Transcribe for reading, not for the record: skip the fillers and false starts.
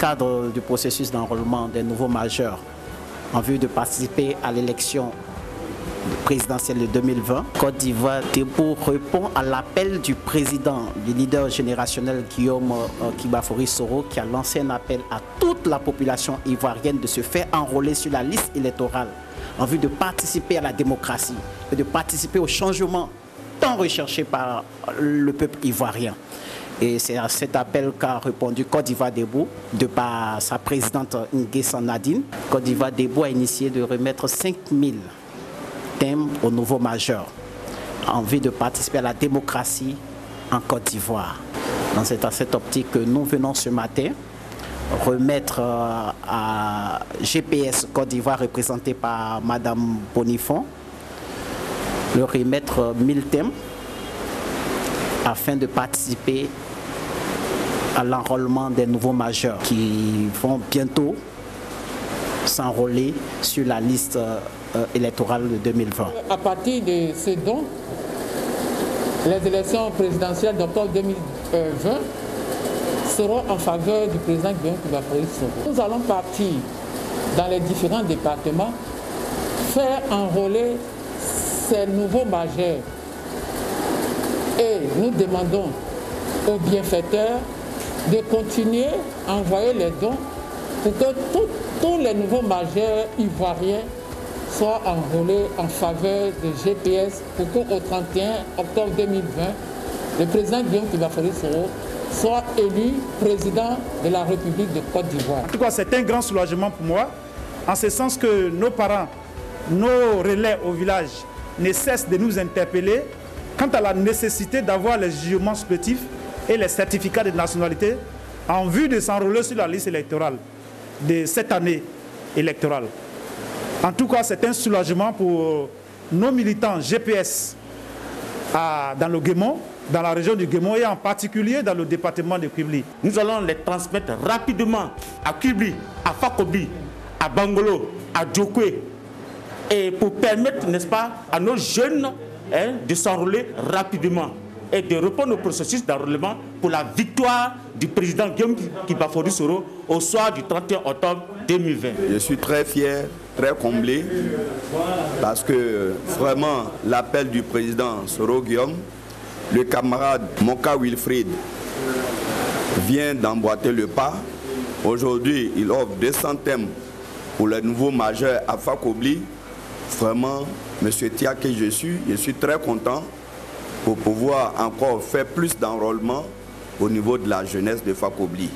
cadre du processus d'enrôlement des nouveaux majeurs en vue de participer à l'élection présidentielle de 2020, Côte d'Ivoire Debout répond à l'appel du président, du leader générationnel Guillaume Kibafori Soro, qui a lancé un appel à toute la population ivoirienne de se faire enrôler sur la liste électorale en vue de participer à la démocratie et de participer au changement tant recherché par le peuple ivoirien. Et c'est à cet appel qu'a répondu Côte d'Ivoire Debout, de par sa présidente Nguessan Nadine. Côte d'Ivoire Debout a initié de remettre 5000 thèmes aux nouveaux majeurs en vue de participer à la démocratie en Côte d'Ivoire. C'est à cette optique que nous venons ce matin remettre à GPS Côte d'Ivoire, représenté par Madame Bonifon, leur remettre 1000 thèmes afin de participer à l'enrôlement des nouveaux majeurs qui vont bientôt s'enrôler sur la liste électorale de 2020. À partir de ce don, les élections présidentielles d'octobre 2020 seront en faveur du président Guillaume Kibafori Soro. Nous allons partir dans les différents départements, faire enrôler ces nouveaux majeurs. Et nous demandons aux bienfaiteurs de continuer à envoyer les dons pour que tous les nouveaux majeurs ivoiriens soient enrôlés en faveur de GPS pour qu'au 31 octobre 2020, le président Guillaume Kibafori Soro soit élu président de la République de Côte d'Ivoire. En tout cas, c'est un grand soulagement pour moi, en ce sens que nos parents, nos relais au village ne cessent de nous interpeller quant à la nécessité d'avoir les jugements supplétifs et les certificats de nationalité en vue de s'enrôler sur la liste électorale de cette année électorale. En tout cas, c'est un soulagement pour nos militants GPS dans le Guémon, dans la région du Guémon et en particulier dans le département de Kibli. Nous allons les transmettre rapidement à Kibli, à Fakobli, à Bangolo, à Djokwe, et pour permettre, n'est-ce pas, à nos jeunes de s'enrôler rapidement et de répondre au processus d'enrôlement pour la victoire du président Guillaume Kibafori Soro au soir du 31 octobre 2020. Je suis très fier, très comblé, parce que vraiment l'appel du président Soro Guillaume, le camarade Moka Wilfried vient d'emboîter le pas. Aujourd'hui, il offre 200 thèmes pour les nouveaux majeurs à Fakobli. Vraiment, monsieur Tiake, je suis très content pour pouvoir encore faire plus d'enrôlement au niveau de la jeunesse de Fakobli.